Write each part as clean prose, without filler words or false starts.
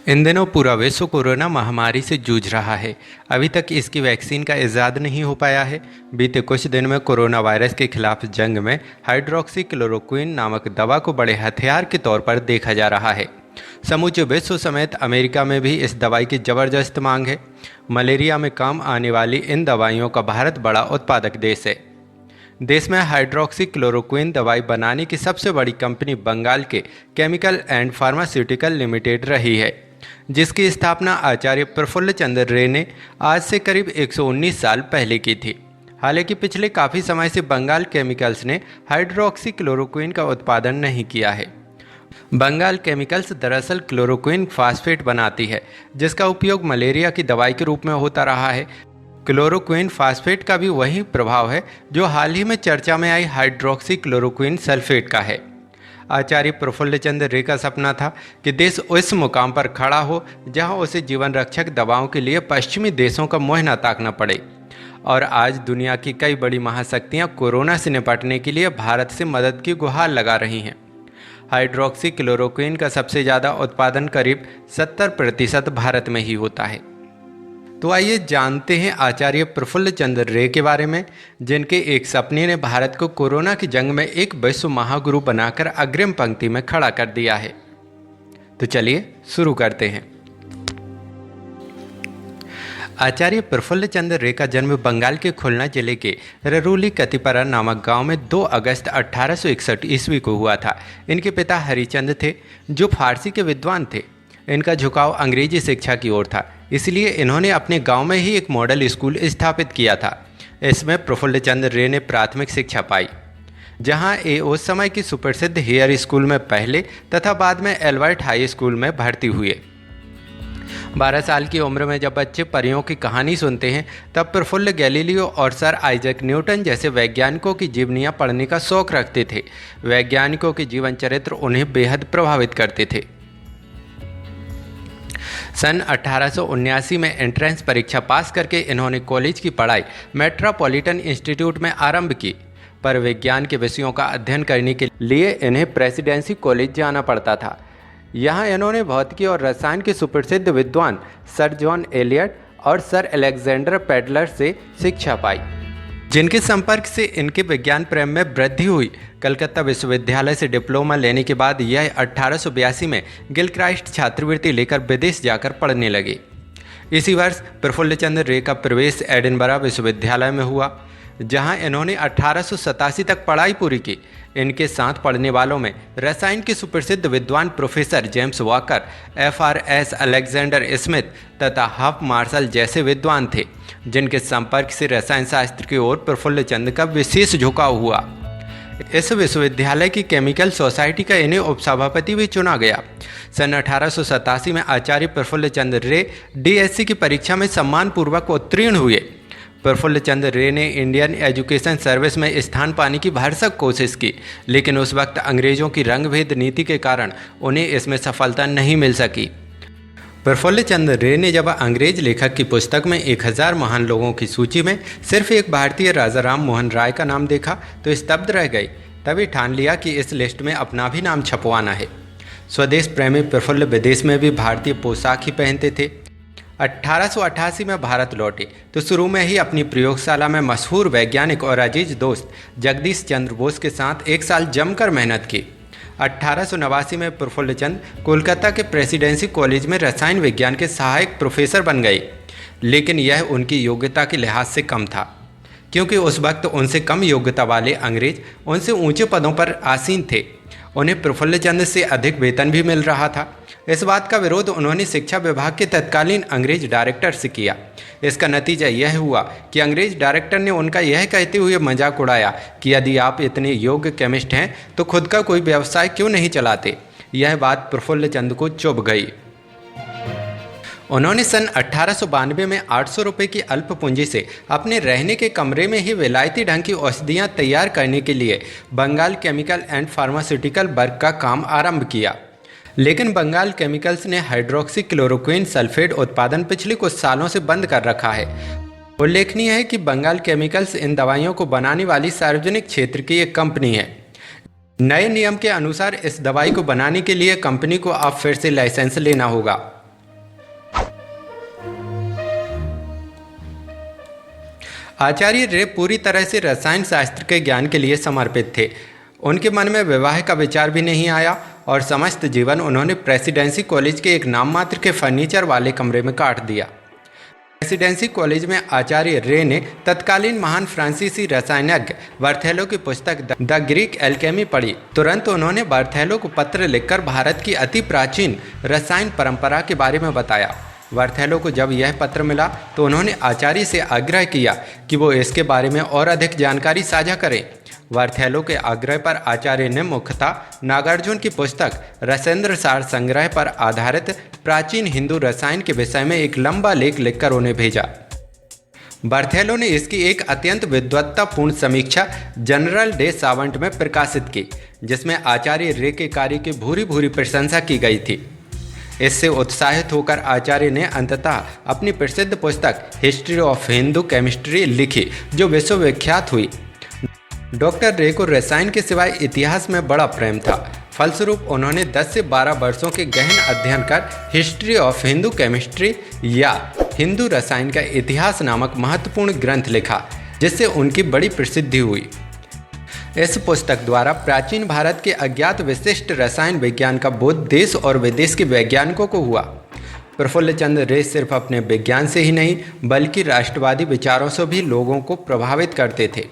इन दिनों पूरा विश्व कोरोना महामारी से जूझ रहा है। अभी तक इसकी वैक्सीन का इजाद नहीं हो पाया है। बीते कुछ दिन में कोरोना वायरस के खिलाफ जंग में हाइड्रोक्सी क्लोरोक्विन नामक दवा को बड़े हथियार के तौर पर देखा जा रहा है। समूचे विश्व समेत अमेरिका में भी इस दवाई की जबरदस्त मांग है। मलेरिया में काम आने वाली इन दवाइयों का भारत बड़ा उत्पादक देश है। देश में हाइड्रोक्सी क्लोरोक्विन दवाई बनाने की सबसे बड़ी कंपनी बंगाल के केमिकल एंड फार्मास्यूटिकल लिमिटेड रही है, जिसकी स्थापना आचार्य प्रफुल्ल चंद्र रे ने आज से करीब 119 साल पहले की थी। हालांकि पिछले काफ़ी समय से बंगाल केमिकल्स ने हाइड्रोक्सी क्लोरोक्विन का उत्पादन नहीं किया है। बंगाल केमिकल्स दरअसल क्लोरोक्विन फास्फेट बनाती है, जिसका उपयोग मलेरिया की दवाई के रूप में होता रहा है। क्लोरोक्विन फास्फेट का भी वही प्रभाव है जो हाल ही में चर्चा में आई हाइड्रोक्सी क्लोरोक्विन सल्फेट का है। आचार्य प्रफुल्ल चंद्र रे का सपना था कि देश उस मुकाम पर खड़ा हो जहां उसे जीवन रक्षक दवाओं के लिए पश्चिमी देशों का मुँह न ताकना पड़े। और आज दुनिया की कई बड़ी महाशक्तियां कोरोना से निपटने के लिए भारत से मदद की गुहार लगा रही हैं। हाइड्रोक्सी क्लोरोक्विन का सबसे ज़्यादा उत्पादन करीब 70% भारत में ही होता है। तो आइए जानते हैं आचार्य प्रफुल्ल चंद्र रे के बारे में, जिनके एक सपने ने भारत को कोरोना की जंग में एक विश्व महागुरु बनाकर अग्रिम पंक्ति में खड़ा कर दिया है। तो चलिए शुरू करते हैं। आचार्य प्रफुल्ल चंद्र रे का जन्म बंगाल के खुलना जिले के ररूली कतिपरा नामक गांव में 2 अगस्त 1861 ईस्वी को हुआ था। इनके पिता हरिचंद थे, जो फारसी के विद्वान थे। इनका झुकाव अंग्रेजी शिक्षा की ओर था, इसलिए इन्होंने अपने गांव में ही एक मॉडल स्कूल स्थापित किया था। इसमें प्रफुल्ल चंद्र रे ने प्राथमिक शिक्षा पाई, जहां ये उस समय की सुप्रसिद्ध हेयर स्कूल में पहले तथा बाद में एल्बर्ट हाई स्कूल में भर्ती हुए। 12 साल की उम्र में जब बच्चे परियों की कहानी सुनते हैं, तब प्रफुल्ल गैलीलियो और सर आइजैक न्यूटन जैसे वैज्ञानिकों की जीवनियाँ पढ़ने का शौक रखते थे। वैज्ञानिकों के जीवन चरित्र उन्हें बेहद प्रभावित करते थे। सन 1879 में एंट्रेंस परीक्षा पास करके इन्होंने कॉलेज की पढ़ाई मेट्रोपॉलिटन इंस्टीट्यूट में आरंभ की, पर विज्ञान के विषयों का अध्ययन करने के लिए इन्हें प्रेसिडेंसी कॉलेज जाना पड़ता था। यहाँ इन्होंने भौतिकी और रसायन के सुप्रसिद्ध विद्वान सर जॉन एलियट और सर अलेक्जेंडर पेडलर से शिक्षा पाई, जिनके संपर्क से इनके विज्ञान प्रेम में वृद्धि हुई। कलकत्ता विश्वविद्यालय से डिप्लोमा लेने के बाद यह 1882 में गिलक्राइस्ट छात्रवृत्ति लेकर विदेश जाकर पढ़ने लगे। इसी वर्ष प्रफुल्ल चंद्र रे का प्रवेश एडिनबरा विश्वविद्यालय में हुआ, जहां इन्होंने 1887 तक पढ़ाई पूरी की। इनके साथ पढ़ने वालों में रसायन के सुप्रसिद्ध विद्वान professor James walker, FRS Alexander Smith तथा हफ मार्शल जैसे विद्वान थे, जिनके संपर्क से रसायन शास्त्र की ओर प्रफुल्ल चंद्र का विशेष झुकाव हुआ। इस विश्वविद्यालय की केमिकल सोसाइटी का इन्हें उपसभापति भी चुना गया। सन 1887 में आचार्य प्रफुल्ल चंद्र रे DSC की परीक्षा में सम्मानपूर्वक उत्तीर्ण हुए। प्रफुल्ल चंद्र रे ने इंडियन एजुकेशन सर्विस में स्थान पाने की भरसक कोशिश की, लेकिन उस वक्त अंग्रेजों की रंगभेद नीति के कारण उन्हें इसमें सफलता नहीं मिल सकी। प्रफुल्ल चंद्र रे ने जब अंग्रेज लेखक की पुस्तक में 1000 महान लोगों की सूची में सिर्फ एक भारतीय राजा राम मोहन राय का नाम देखा तो स्तब्ध रह गई। तभी ठान लिया कि इस लिस्ट में अपना भी नाम छपवाना है। स्वदेश प्रेमी प्रफुल्ल विदेश में भी भारतीय पोशाक ही पहनते थे। 1888 में भारत लौटे तो शुरू में ही अपनी प्रयोगशाला में मशहूर वैज्ञानिक और अजीज दोस्त जगदीश चंद्र बोस के साथ 1 साल जमकर मेहनत की। 1889 में प्रफुल्ल चंद्र कोलकाता के प्रेसिडेंसी कॉलेज में रसायन विज्ञान के सहायक प्रोफेसर बन गए, लेकिन यह उनकी योग्यता के लिहाज से कम था, क्योंकि उस वक्त उनसे कम योग्यता वाले अंग्रेज उनसे ऊंचे पदों पर आसीन थे। उन्हें प्रफुल्ल चंद्र से अधिक वेतन भी मिल रहा था। इस बात का विरोध उन्होंने शिक्षा विभाग के तत्कालीन अंग्रेज डायरेक्टर से किया। इसका नतीजा यह हुआ कि अंग्रेज डायरेक्टर ने उनका यह कहते हुए मजाक उड़ाया कि यदि आप इतने योग्य केमिस्ट हैं तो खुद का कोई व्यवसाय क्यों नहीं चलाते। यह बात प्रफुल्ल चंद्र को चुभ गई। उन्होंने सन 1892 में 800 रुपये की अल्प पूंजी से अपने रहने के कमरे में ही विलायती ढंग की औषधियाँ तैयार करने के लिए बंगाल केमिकल एंड फार्मास्यूटिकल वर्ग का काम आरंभ किया। लेकिन बंगाल केमिकल्स ने हाइड्रोक्सी क्लोरोक्विन सल्फेट उत्पादन पिछले कुछ सालों से बंद कर रखा है। उल्लेखनीय है कि बंगाल केमिकल्स इन दवाइयों को बनाने वाली सार्वजनिक क्षेत्र की एक कंपनी है। नए नियम के अनुसार इस दवाई को बनाने के लिए कंपनी को अब फिर से लाइसेंस लेना होगा। आचार्य रे पूरी तरह से रसायन शास्त्र के ज्ञान के लिए समर्पित थे। उनके मन में विवाह का विचार भी नहीं आया और समस्त जीवन उन्होंने प्रेसिडेंसी कॉलेज के एक नाम मात्र के फर्नीचर वाले कमरे में काट दिया। प्रेसिडेंसी कॉलेज में आचार्य रे ने तत्कालीन महान फ्रांसीसी रसायनज्ञ बर्थेलो की पुस्तक द ग्रीक एल्केमी पढ़ी। तुरंत उन्होंने बर्थेलो को पत्र लिखकर भारत की अति प्राचीन रसायन परंपरा के बारे में बताया। बर्थेलो को जब यह पत्र मिला तो उन्होंने आचार्य से आग्रह किया कि वो इसके बारे में और अधिक जानकारी साझा करें। बर्थेलो के आग्रह पर आचार्य ने मुख्यतः नागार्जुन की पुस्तक रसेंद्र सार संग्रह पर आधारित प्राचीन हिंदू रसायन के विषय में एक लंबा लेख लिखकर उन्हें भेजा। बर्थेलो ने इसकी एक अत्यंत विद्वत्तापूर्ण समीक्षा जनरल डे सावंट में प्रकाशित की, जिसमें आचार्य रे के कार्य की भूरी भूरी प्रशंसा की गई थी। इससे उत्साहित होकर आचार्य ने अंततः अपनी प्रसिद्ध पुस्तक हिस्ट्री ऑफ हिंदू केमिस्ट्री लिखी, जो विश्वविख्यात हुई। डॉक्टर रे को रसायन के सिवाय इतिहास में बड़ा प्रेम था। फलस्वरूप उन्होंने 10 से 12 वर्षों के गहन अध्ययन कर हिस्ट्री ऑफ हिंदू केमिस्ट्री या हिंदू रसायन का इतिहास नामक महत्वपूर्ण ग्रंथ लिखा, जिससे उनकी बड़ी प्रसिद्धि हुई। इस पुस्तक द्वारा प्राचीन भारत के अज्ञात विशिष्ट रसायन विज्ञान का बोध देश और विदेश के वैज्ञानिकों को हुआ। प्रफुल्ल चंद्र रे सिर्फ अपने विज्ञान से ही नहीं बल्कि राष्ट्रवादी विचारों से भी लोगों को प्रभावित करते थे।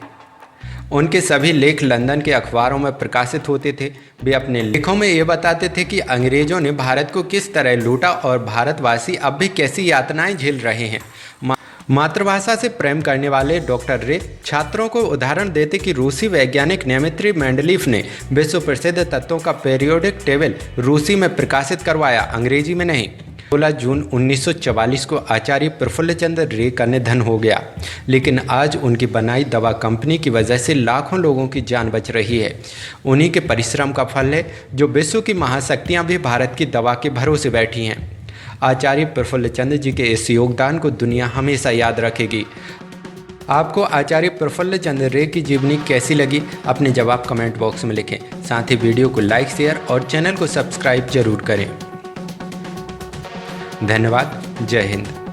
उनके सभी लेख लंदन के अखबारों में प्रकाशित होते थे। वे अपने लेखों में ये बताते थे कि अंग्रेजों ने भारत को किस तरह लूटा और भारतवासी अब भी कैसी यातनाएं झेल रहे हैं। मातृभाषा से प्रेम करने वाले डॉक्टर रे छात्रों को उदाहरण देते कि रूसी वैज्ञानिक नेमित्री मेंडलीफ ने विश्व प्रसिद्ध तत्वों का पीरियोडिक टेबल रूसी में प्रकाशित करवाया, अंग्रेजी में नहीं। 16 जून 1944 को आचार्य प्रफुल्ल चंद्र रे का निधन हो गया, लेकिन आज उनकी बनाई दवा कंपनी की वजह से लाखों लोगों की जान बच रही है। उन्हीं के परिश्रम का फल है जो विश्व की महाशक्तियां भी भारत की दवा के भरोसे बैठी हैं। आचार्य प्रफुल्ल चंद्र जी के इस योगदान को दुनिया हमेशा याद रखेगी। आपको आचार्य प्रफुल्ल चंद्र रे की जीवनी कैसी लगी, अपने जवाब कमेंट बॉक्स में लिखें। साथ ही वीडियो को लाइक, शेयर और चैनल को सब्सक्राइब जरूर करें। धन्यवाद। जय हिंद।